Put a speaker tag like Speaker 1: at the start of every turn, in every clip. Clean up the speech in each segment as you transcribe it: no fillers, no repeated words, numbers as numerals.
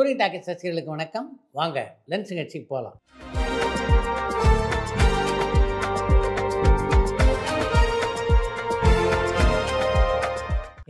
Speaker 1: Touring talkies ரசிகர்களுக்கு வணக்கம். வாங்க லென்ஸ் நிகழ்ச்சிக்கு போகலாம்.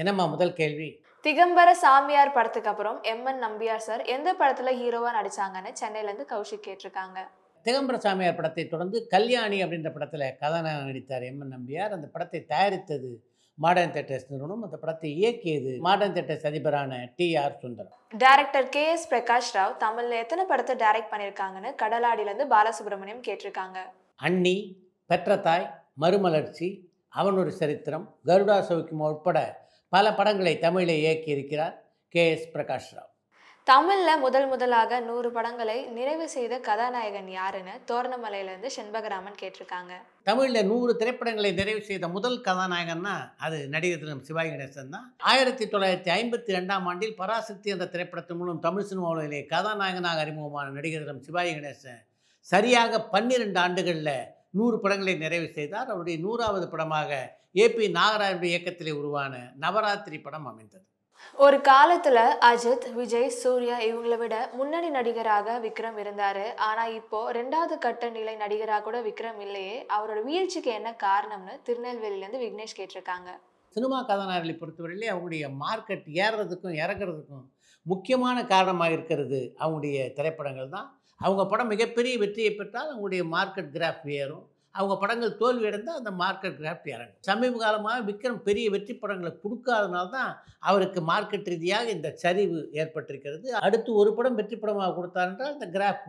Speaker 1: என்னம்மா முதல் கேள்வி?
Speaker 2: திகம்பர சாமியார் படத்துக்கு அப்புறம் எம்என் நம்பியார் சார் எந்த படத்துல ஹீரோவா நடிச்சாங்கன்னு சென்னையில இருந்து கௌஷிக் கேட்டிருக்காங்க.
Speaker 1: திகம்பர சாமியார் படத்தை தொடர்ந்து கல்யாணி அப்படின்ற படத்தில் கதாநாயகன் நடித்தார் எம்என் நம்பியார். அந்த படத்தை தயாரித்தது மாடர்ன் தியேட்டர்ஸ் நிறுவனம். அந்த படத்தை இயக்கியது மாடர்ன் தியேட்டர்ஸ் அதிபரான T R. Sundaram.
Speaker 2: Director K S. Prakash Rao தமிழ்ல எத்தனை படத்தை டைரக்ட் பண்ணியிருக்காங்கன்னு கடலாடியில இருந்து பாலசுப்ரமணியம் கேட்டிருக்காங்க.
Speaker 1: அண்ணி, பெற்ற தாய், மறுமலர்ச்சி, அவன் ஒரு சரித்திரம், கருடா சௌக்கியம் உட்பட பல படங்களை தமிழில் இயக்கியிருக்கிறார் கே.எஸ். பிரகாஷ் ராவ்.
Speaker 2: தமிழ்ல முதலாக 100 படங்களை நிறைவு செய்த கதாநாயகன் யாருன்னு தோரணமலையிலிருந்து செண்பகராமன் கேட்டிருக்காங்க.
Speaker 1: தமிழில் 100 திரைப்படங்களை நிறைவு செய்த முதல் கதாநாயகன்னா அது நடிகர் திரு சிவாஜி கணேசன் தான். 1952ஆம் ஆண்டில் பராசக்தி என்ற திரைப்படத்தின் மூலம் தமிழ் சினிமாவிலே கதாநாயகனாக அறிமுகமான நடிகர் திரு சிவாஜி கணேசன் சரியாக 12 ஆண்டுகளில் 100 படங்களை நிறைவு செய்தார். அவருடைய 100வது படமாக ஏ.பி. நாகராஜனுடைய இயக்கத்திலே உருவான நவராத்திரி படம் அமைந்தது.
Speaker 2: ஒரு காலத்துல அஜித், விஜய், சூர்யா இவங்களை விட முன்னணி நடிகராக விக்ரம் இருந்தாரு. ஆனா இப்போ 2வது கட்ட நிலை நடிகராக கூட விக்ரம் இல்லையே, அவரோட வீழ்ச்சிக்கு என்ன காரணம்னு திருநெல்வேலியில இருந்து விக்னேஷ் கேட்டிருக்காங்க.
Speaker 1: சினிமா கதாநாயகர்களை பொறுத்தவரையிலே அவங்களுடைய மார்க்கெட் ஏறுறதுக்கும் இறங்குறதுக்கும் முக்கியமான காரணமாக இருக்கிறது அவங்களுடைய திரைப்படங்கள் தான். அவங்க படம் மிகப்பெரிய வெற்றியை பெற்றால் அவங்களுடைய மார்க்கெட் கிராஃப் ஏறும். அவங்க படங்கள் தோல்வி அடைந்தால் அந்த மார்க்கெட் கிராஃப்ட் இறங்கும். சமீப காலமாக விக்ரம் பெரிய வெற்றி படங்களை கொடுக்காதனால தான் அவருக்கு மார்க்கெட் ரீதியாக இந்த சரிவு ஏற்பட்டிருக்கிறது. அடுத்து ஒரு படம் வெற்றி படமாக கொடுத்தார் என்றால் இந்த கிராஃப்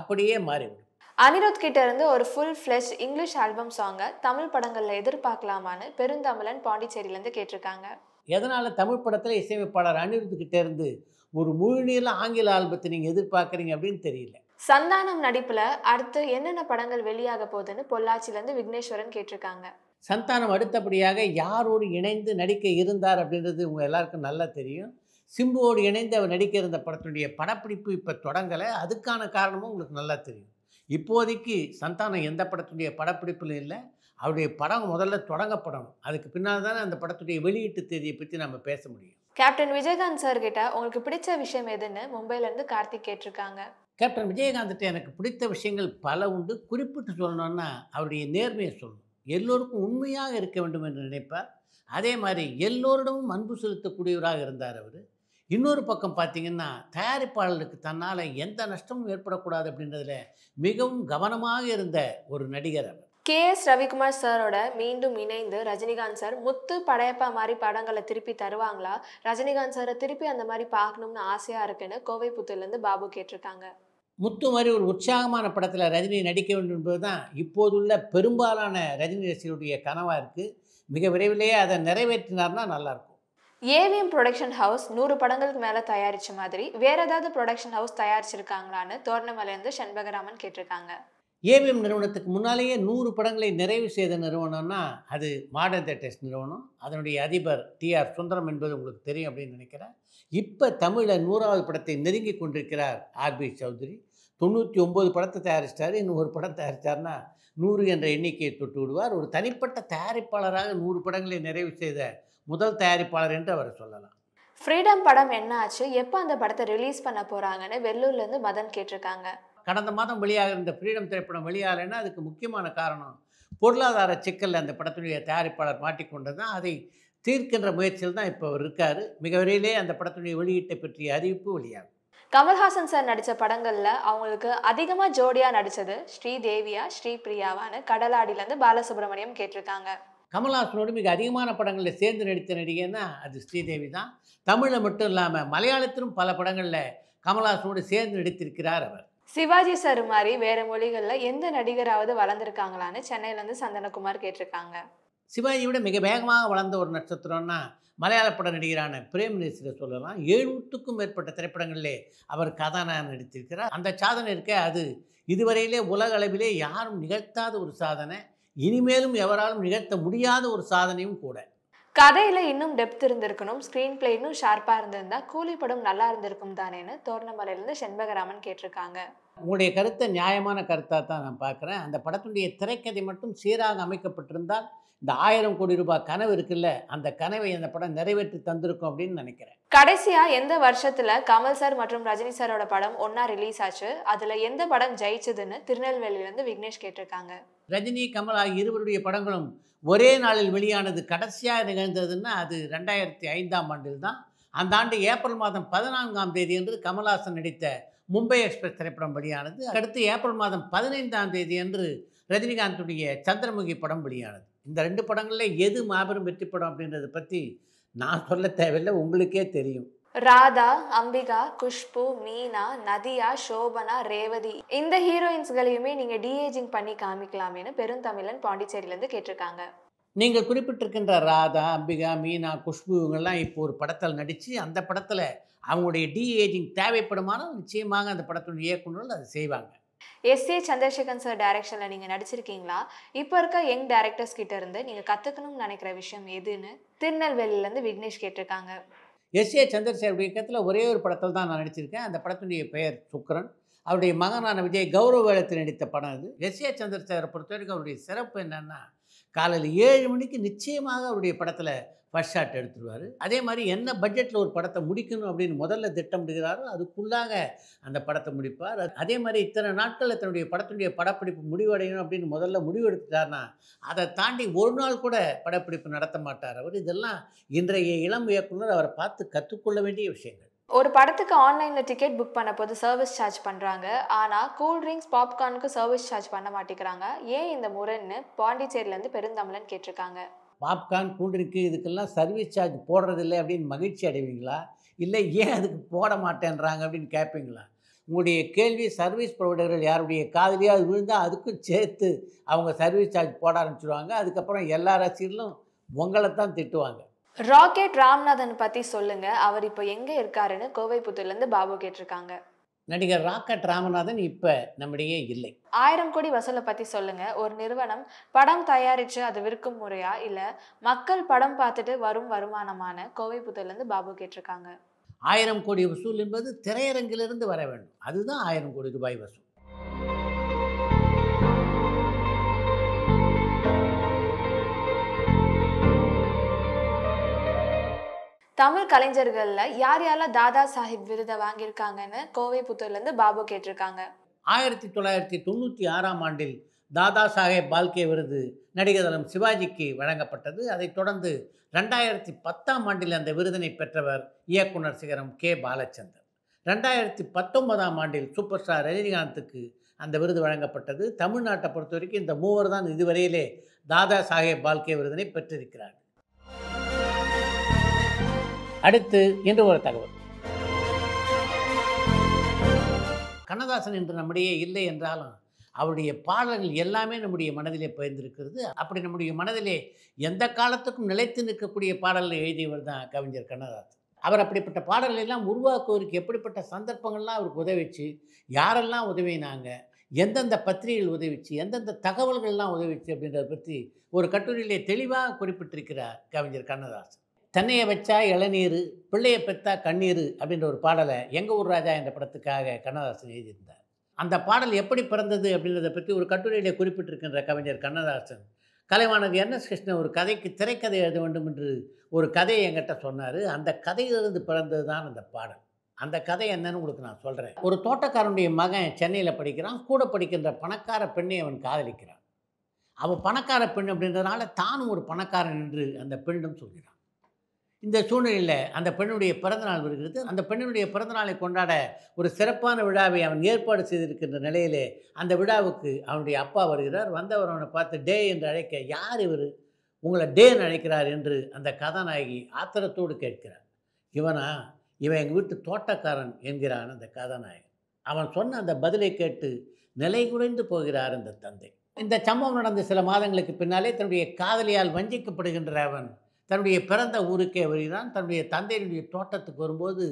Speaker 1: அப்படியே மாறிவிடும்.
Speaker 2: அனிருத் கிட்ட இருந்து ஒரு ஃபுல் ஃபிளெஜ் இங்கிலீஷ் ஆல்பம் சாங்கை தமிழ் படங்கள்ல எதிர்பார்க்கலாமான்னு பெருந்தமிழன் பாண்டிச்சேரியிலேருந்து கேட்டிருக்காங்க.
Speaker 1: எதனால் தமிழ் படத்தில் இசையமைப்பாளர் அனிருத் கிட்ட இருந்து ஒரு முழுநீள ஆங்கில ஆல்பத்தை நீங்கள் எதிர்பார்க்குறீங்க அப்படின்னு தெரியல.
Speaker 2: சந்தானம் நடிப்புல அடுத்து என்னென்ன படங்கள் வெளியாக போகுதுன்னு பொள்ளாச்சியிலேருந்து விக்னேஸ்வரன் கேட்டிருக்காங்க.
Speaker 1: சந்தானம் அடுத்தபடியாக யாரோடு இணைந்து நடிக்க இருந்தார் அப்படின்றது உங்கள் எல்லாருக்கும் நல்லா தெரியும். சிம்புவோடு இணைந்து அவர் நடிக்க இருந்த படத்தினுடைய படப்பிடிப்பு இப்போ தொடங்கலை. அதுக்கான காரணமும் உங்களுக்கு நல்லா தெரியும். இப்போதைக்கு சந்தானம் எந்த படத்துடைய படப்பிடிப்பில் இல்லை. அவருடைய படம் முதல்ல தொடங்கப்படணும். அதுக்கு பின்னால் தானே அந்த படத்துடைய வெளியீட்டு தேதியை பற்றி நம்ம பேச முடியும்.
Speaker 2: கேப்டன் விஜயகாந்த் சார் கிட்ட உங்களுக்கு பிடிச்ச விஷயம் எதுன்னு மும்பையிலேருந்து கார்த்திக் கேட்டிருக்காங்க.
Speaker 1: கேப்டன் விஜயகாந்த்கிட்ட எனக்கு பிடித்த விஷயங்கள் பல உண்டு. குறிப்பிட்டு சொல்லணும்னா அவருடைய நேர்மையை சொல்லணும். எல்லோருக்கும் உண்மையாக இருக்க வேண்டும் என்று நினைப்பார். அதே மாதிரி எல்லோரிடமும் அன்பு செலுத்தக்கூடியவராக இருந்தார் அவர். இன்னொரு பக்கம் பார்த்திங்கன்னா தயாரிப்பாளருக்கு தன்னால் எந்த நஷ்டமும் ஏற்படக்கூடாது அப்படின்றதுல மிகவும் கவனமாக இருந்த ஒரு நடிகர் அவர்.
Speaker 2: கே.எஸ். ரவிக்குமார் சாரோட மீண்டும் இணைந்து ரஜினிகாந்த் சார் முத்து, படையப்பா மாதிரி படங்களை திருப்பி தருவாங்களா? ரஜினிகாந்த் சாரை திருப்பி அந்த மாதிரி பார்க்கணும்னு ஆசையாக இருக்குன்னு கோவை புத்தூர்லேருந்து பாபு கேட்டிருக்காங்க.
Speaker 1: முத்து மாதிரி ஒரு உற்சாகமான படத்தில் ரஜினி நடிக்க வேண்டும் என்பது தான் இப்போதுள்ள பெரும்பாலான ரஜினி ரசிகருடைய கனவாக இருக்குது. மிக விரைவிலேயே அதை நிறைவேற்றினார்னா நல்லாயிருக்கும்.
Speaker 2: ஏவிஎம் ப்ரொடக்ஷன் ஹவுஸ் 100 படங்களுக்கு மேலே தயாரித்த மாதிரி வேற ஏதாவது ப்ரொடக்ஷன் ஹவுஸ் தயாரிச்சிருக்காங்களான்னு தோரணமலையிலேருந்து செண்பகராமன் கேட்டிருக்காங்க.
Speaker 1: ஏவிஎம் நிறுவனத்துக்கு முன்னாலேயே 100 படங்களை நிறைவு செய்த நிறுவனம்னா அது மாடர்ன் தியேட்டர்ஸ் நிறுவனம். அதனுடைய அதிபர் டி.ஆர். சுந்தரம் என்பது உங்களுக்கு தெரியும் அப்படின்னு நினைக்கிறேன். இப்போ தமிழில் 100வது படத்தை நெருங்கி கொண்டிருக்கிறார் ஆர்.பி. சௌத்ரி. 99 படத்தை தயாரிச்சிட்டார். இன்னும் ஒரு படம் தயாரித்தார்னா 100 என்ற எண்ணிக்கையை தொட்டு விடுவார். ஒரு தனிப்பட்ட தயாரிப்பாளராக 100 படங்களை நிறைவு செய்த முதல் தயாரிப்பாளர் என்று அவர் சொல்லலாம்.
Speaker 2: ஃப்ரீடம் படம் என்ன ஆச்சு, எப்போ அந்த படத்தை ரிலீஸ் பண்ண போகிறாங்கன்னு வெள்ளூர்லேருந்து மதன் கேட்டிருக்காங்க.
Speaker 1: கடந்த மாதம் வெளியாக இருந்த ஃப்ரீடம் திரைப்படம் வெளியாகலைன்னா அதுக்கு முக்கியமான காரணம் பொருளாதார சிக்கலில் அந்த படத்துடைய தயாரிப்பாளர் மாட்டிக்கொண்டது தான். அதை தீர்க்கின்ற முயற்சியில் தான் இப்போ அவர் இருக்கார். மிக விரைவிலே அந்த படத்துடைய வெளியீட்டை பற்றிய அறிவிப்பு வெளியாகும்.
Speaker 2: கமல்ஹாசன் சார் நடித்த படங்களில் அவங்களுக்கு அதிகமாக ஜோடியாக நடித்தது ஸ்ரீதேவியா, ஸ்ரீபிரியாவான்னு கடலாடியிலேருந்து பாலசுப்ரமணியம் கேட்டிருக்காங்க.
Speaker 1: கமல்ஹாசனோடு மிக அதிகமான படங்களில் சேர்ந்து நடித்த நடிகைன்னா அது ஸ்ரீதேவி தான். தமிழில் மட்டும் இல்லாமல் மலையாளத்திலும் பல படங்களில் கமல்ஹாசனோடு சேர்ந்து நடித்திருக்கிறார் அவர்.
Speaker 2: சிவாஜி சார் மாதிரி வேறு மொழிகளில் எந்த நடிகராவது வளர்ந்துருக்காங்களான்னு சென்னையிலேருந்து சந்தனகுமார் கேட்டிருக்காங்க.
Speaker 1: சிவாஜியை விட மிக வேகமாக வளர்ந்த ஒரு நட்சத்திரம்னா மலையாள பட நடிகரான பிரேம் நசீரை சொல்லலாம். 700க்கும் மேற்பட்ட திரைப்படங்களிலே அவர் கதாநாயகன் நடித்திருக்கிறார். அந்த சாதனை இருக்க அது இதுவரையிலே உலக அளவிலே யாரும் நிகழ்த்தாத ஒரு சாதனை, இனிமேலும் எவராலும் நிகழ்த்த முடியாத ஒரு சாதனையும் கூட.
Speaker 2: கதையில் இன்னும் டெப்த் இருந்திருக்கணும், ஸ்க்ரீன் பிளே இன்னும் ஷார்ப்பாக இருந்திருந்தா கூலி படம் நல்லா இருந்திருக்கும் தானேன்னு தோரணமலையிலேருந்து செண்பகராமன் கேட்டிருக்காங்க.
Speaker 1: உங்களுடைய கருத்தை நியாயமான கருத்தாக தான் நான் பார்க்குறேன். அந்த படத்தினுடைய திரைக்கதை மட்டும் சீராக அமைக்கப்பட்டிருந்தால், இந்த 1000 கோடி ரூபாய் கனவு இருக்குல்ல, அந்த கனவை அந்த படம் நிறைவேற்றி தந்திருக்கும் அப்படின்னு நினைக்கிறேன்.
Speaker 2: கடைசியா எந்த வருஷத்துல கமல் சார் மற்றும் ரஜினி சாரோட படம் ஒண்ணா ரிலீஸ் ஆச்சு? அதுல எந்த படம் ஜெயிச்சதுன்னு திருநெல்வேலியில இருந்து விக்னேஷ் கேட்டிருக்காங்க.
Speaker 1: ரஜினி, கமல் ஆகிய இருவருடைய படங்களும் ஒரே நாளில் வெளியானது கடைசியாக நிகழ்ந்ததுன்னா அது 2005ஆம் ஆண்டில் தான். அந்த ஆண்டு ஏப்ரல் மாதம் 14ஆம் தேதி அன்று கமல்ஹாசன் நடித்த மும்பை எக்ஸ்பிரஸ் திரைப்படம் வெளியானது. அடுத்து ஏப்ரல் மாதம் 15ஆம் தேதி அன்று ரஜினிகாந்துடைய சந்திரமுகி படம் வெளியானது. இந்த 2 படங்களில் எது மாபெரும் வெற்றி படம் அப்படின்றத பற்றி நான் சொல்ல தேவையில்லை, உங்களுக்கே தெரியும்.
Speaker 2: ராதா, அம்பிகா, குஷ்பு, மீனா, நதியா, சோபனா, ரேவதி இந்த ஹீரோயின்ஸ்களையுமே நீங்க டிஏஜிங் பண்ணி காமிக்கலாமேன்னு பெருந்தமிழன் பாண்டிச்சேரியிலேருந்து கேட்டிருக்காங்க.
Speaker 1: நீங்கள் குறிப்பிட்டிருக்கின்ற ராதா, அம்பிகா, மீனா, குஷ்பு இவங்கெல்லாம் இப்போ ஒரு படத்தில் நடித்து அந்த படத்தில் அவங்களுடைய டிஏஜிங் தேவைப்படுமானால் நிச்சயமாக அந்த படத்தினுடைய இயக்குநர்கள் அதை செய்வாங்க.
Speaker 2: எஸ்.ஏ. சந்திரசேகர் சார் டைரக்ஷன்ல நீங்க நடிச்சிருக்கீங்களா? இப்போ இருக்க யங் டைரக்டர்ஸ் கிட்ட இருந்து நீங்க கத்துக்கணும்னு நினைக்கிற விஷயம் எதுன்னு திருநெல்வேலியில இருந்து விக்னேஷ் கேட்டிருக்காங்க.
Speaker 1: எஸ்.ஏ. சந்திரசேகர் இயக்கத்தில் ஒரே ஒரு படத்தில் தான் நான் நடிச்சிருக்கேன். அந்த படத்தினுடைய பெயர் சுக்ரன். அவருடைய மகனான விஜய் கௌரவ வேடத்தில் நடித்த படம் இது. எஸ்.ஏ. சந்திரசேகரை பொறுத்த வரைக்கும் அவருடைய சிறப்பு என்னென்னா, காலையில் 7 மணிக்கு நிச்சயமாக அவருடைய படத்தில் ஃபர்ஸ்ட் ஷாட் எடுத்துருவார். அதே மாதிரி என்ன பட்ஜெட்டில் ஒரு படத்தை முடிக்கணும் அப்படின்னு முதல்ல திட்டமிடுகிறாரோ அதுக்குள்ளாக அந்த படத்தை முடிப்பார். அதே மாதிரி இத்தனை நாட்களில் தன்னுடைய படத்தினுடைய படப்பிடிப்பு முடிவடையணும் அப்படின்னு முதல்ல முடிவெடுத்துட்டார்னா அதை தாண்டி ஒரு நாள் கூட படப்பிடிப்பு நடத்த மாட்டார் அவர். இதெல்லாம் இன்றைய இளம் இயக்குனர் அவரை பார்த்து கற்றுக்கொள்ள வேண்டிய விஷயங்கள்.
Speaker 2: ஒரு படத்துக்கு ஆன்லைனில் டிக்கெட் புக் பண்ண போது சர்வீஸ் சார்ஜ் பண்ணுறாங்க, ஆனால் கூல் ட்ரிங்க்ஸ் பாப்கார்னுக்கு சர்வீஸ் சார்ஜ் பண்ண மாட்டேங்கிறாங்க. ஏன் இந்த முறைன்னு பாண்டிச்சேரியிலேருந்து பெருந்தமிழன் கேட்டிருக்காங்க.
Speaker 1: பாப்கார்ன், கூல்ட்ரிங்க்கு இதுக்கெல்லாம் சர்வீஸ் சார்ஜ் போடுறதில்லை அப்படின்னு மகிழ்ச்சி அடைவீங்களா? இல்லை ஏன் அதுக்கு போட மாட்டேன்றாங்க அப்படின்னு கேட்பீங்களா? உங்களுடைய கேள்வி சர்வீஸ் ப்ரொவைடர்கள் யாருடைய காதுலையோ அது விழுந்தால் அதுக்கும் சேர்த்து அவங்க சர்வீஸ் சார்ஜ் போட ஆரம்பிச்சிடுவாங்க. அதுக்கப்புறம் எல்லா ரசிகர்களும் உங்களை தான் திட்டுவாங்க.
Speaker 2: ராக்கெட் ராம்நாதன் பற்றி சொல்லுங்க, அவர் இப்போ எங்கே இருக்காருன்னு கோவைப்புத்தூர்லேருந்து பாபு கேட்டிருக்காங்க.
Speaker 1: நடிகர் ராக்கெட் ராமநாதன் இப்போ நம்மிடையே இல்லை.
Speaker 2: 1000 கோடி வசூலை பற்றி சொல்லுங்க. ஒரு நிறுவனம் படம் தயாரித்து அது விற்கும் முறையா இல்லை மக்கள் படம் பார்த்துட்டு வரும் வருமானமான? கோவைப்புத்தூர்லேருந்து பாபு கேட்டிருக்காங்க.
Speaker 1: 1000 கோடி வசூல் என்பது திரையரங்கிலிருந்து வர வேண்டும். அதுதான் 1000 கோடி ரூபாய் வசூல்.
Speaker 2: தமிழ் கலைஞர்கள்ல யார் யாரெல்லாம் தாதா சாஹிப் விருதை வாங்கியிருக்காங்கன்னு கோவைப்புத்தூர்லேருந்து பாபு கேட்டிருக்காங்க.
Speaker 1: 1996ஆம் ஆண்டில் தாதா சாஹேப் பால்கே விருது நடிகர் திலகம் சிவாஜிக்கு வழங்கப்பட்டது. அதைத் தொடர்ந்து 2010ஆம் ஆண்டில் அந்த விருதினை பெற்றவர் இயக்குனர் சிகரம் கே. பாலச்சந்தர். 2019ஆம் ஆண்டில் சூப்பர் ஸ்டார் ரஜினிகாந்துக்கு அந்த விருது வழங்கப்பட்டது. தமிழ்நாட்டை பொறுத்த வரைக்கும் இந்த மூவர் தான் இதுவரையிலே தாதா சாஹேப் பால்கே விருதினை பெற்றிருக்கிறார். அடுத்து இன்று ஒரு தகவல். கண்ணதாசன் என்று நம்முடைய இல்லை என்றாலும் அவருடைய பாடல்கள் எல்லாமே நம்முடைய மனதிலே பயந்திருக்கிறது. அப்படி நம்முடைய மனதிலே எந்த காலத்துக்கும் நிலைத்து நிற்கக்கூடிய பாடல்களை எழுதியவர் தான் கவிஞர் கண்ணதாசன். அவர் அப்படிப்பட்ட பாடல்கள் எல்லாம் உருவாக்குவதற்கு எப்படிப்பட்ட சந்தர்ப்பங்கள்லாம் அவருக்கு உதவிச்சு, யாரெல்லாம் உதவினாங்க, எந்தெந்த பத்திரிகைகள் உதவிச்சு, எந்தெந்த தகவல்கள்லாம் உதவிச்சு அப்படின்றத பற்றி ஒரு கட்டுரையிலே தெளிவாக குறிப்பிட்டிருக்கிறார் கவிஞர் கண்ணதாசன். தன்னையை வச்சா இளநீர், பிள்ளையை பெற்றா கண்ணீர் அப்படின்ற ஒரு பாடலை எங்கள் ஊர் ராஜா என்ற படத்துக்காக கண்ணதாசன் எழுதியிருந்தார். அந்த பாடல் எப்படி பிறந்தது அப்படின்றத பற்றி ஒரு கட்டுரையிலே குறிப்பிட்டிருக்கின்ற கவிஞர் கண்ணதாசன், கலைவாணர் என்.எஸ். கிருஷ்ணன் ஒரு கதைக்கு திரைக்கதை எழுத வேண்டும் என்று ஒரு கதையை என்கிட்ட சொன்னார். அந்த கதையிலிருந்து பிறந்தது தான் அந்த பாடல். அந்த கதை என்னன்னு உங்களுக்கு நான் சொல்கிறேன். ஒரு தோட்டக்காரனுடைய மகன் சென்னையில் படிக்கிறான். கூட படிக்கின்ற பணக்கார பெண்ணை அவன் காதலிக்கிறான். அவன் பணக்கார பெண் அப்படின்றதுனால தானும் ஒரு பணக்காரன் என்று அந்த பெண்ணும் சொல்கிறான். இந்த சூழ்நிலையில் அந்த பெண்ணுடைய பிறந்தநாள் வருகிறது. அந்த பெண்ணினுடைய பிறந்தநாளை கொண்டாட ஒரு சிறப்பான விழாவை அவன் ஏற்பாடு செய்திருக்கின்ற நிலையிலே அந்த விழாவுக்கு அவனுடைய அப்பா வருகிறார். வந்தவர் அவனை பார்த்து டே என்று அழைக்க, யார் இவர், உங்களை டேன்னு அழைக்கிறார் என்று அந்த கதாநாயகி ஆத்திரத்தோடு கேட்கிறார். இவனா, இவன் எங்கள் வீட்டு தோட்டக்காரன் என்கிறான் அந்த கதாநாயகன். அவன் சொன்ன அந்த பதிலை கேட்டு நிலை குறைந்து போகிறார் அந்த தந்தை. இந்த சம்பவம் நடந்த சில மாதங்களுக்கு பின்னாலே தன்னுடைய காதலியால் வஞ்சிக்கப்படுகின்ற அவன் தன்னுடைய பிறந்த ஊருக்கே வருகிறான். தன்னுடைய தந்தையினுடைய தோட்டத்துக்கு வரும்போது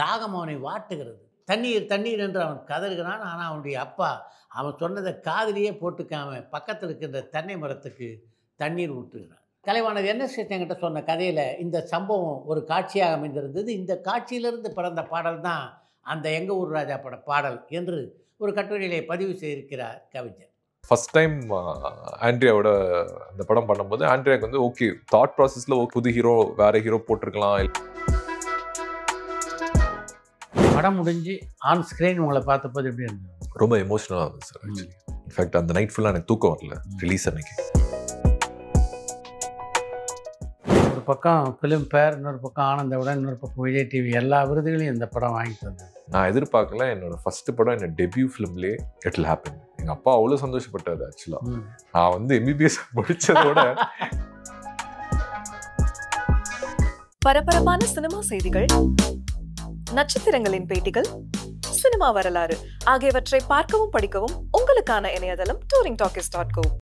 Speaker 1: தாகம் அவனை வாட்டுகிறது. தண்ணீர் தண்ணீர் என்று அவன் கதறுகிறான். ஆனால் அவனுடைய அப்பா அவன் சொன்னதை காதிலேயே போட்டுக்காம பக்கத்தில் இருக்கின்ற தென்னை மரத்துக்கு தண்ணீர் ஊற்றுகிறான். கலைவாணர் என்.எஸ். கிருஷ்ணன் சொன்ன கதையில் இந்த சம்பவம் ஒரு காட்சியாக அமைந்திருந்தது. இந்த காட்சியிலிருந்து பிறந்த பாடல் தான் அந்த எங்கள் ஊர் ராஜா பட பாடல் என்று ஒரு கட்டுரையிலே பதிவு செய்திருக்கிறார் கவிஞர்.
Speaker 3: ஃபர்ஸ்ட் டைம் ஆண்ட்ரியாவோட அந்த படம் பண்ணும்போது ஆண்ட்ரியாவுக்கு வந்து ஓகே தாட் ப்ராசஸில் புது ஹீரோ வேற ஹீரோ போட்டிருக்கலாம்.
Speaker 1: படம் முடிஞ்சு ஆன் ஸ்க்ரீன் உங்களை பார்த்தபோது எப்படி இருந்தது?
Speaker 3: ரொம்ப எமோஷனலாக இருந்தது சார். ஆக்சுவலி இன்ஃபேக்ட் அந்த நைட் ஃபுல்லாக எனக்கு தூக்கம் வரல ரிலீஸ் அன்னைக்கு.
Speaker 1: ஒரு பக்கம் ஃபிலிம் ஃபேர், இன்னொரு பக்கம் ஆனந்தவுடன், இன்னொரு பக்கம் விஜய் டிவி, எல்லா விருதுகளையும் இந்த படம் வாங்கிட்டு வந்தது.
Speaker 3: நான் எதிர்பார்க்கல. என்னோட ஃபர்ஸ்ட் படம் என்னோட டெபியூ ஃபிலிம்லேயே இட் வில் ஹேப்பன். எங்கள் அப்பா அவ்வளோ சந்தோஷப்பட்டாரு. ஆக்சுவலாக நான் வந்து எம்பிபிஎஸ் முடிச்சதோட
Speaker 4: பரபரப்பான சினிமா செய்திகள், நட்சத்திரங்களின் பேட்டிகள், சினிமா வரலாறு ஆகியவற்றை பார்க்கவும் படிக்கவும் உங்களுக்கான இணையதளம் touringtalkies.co.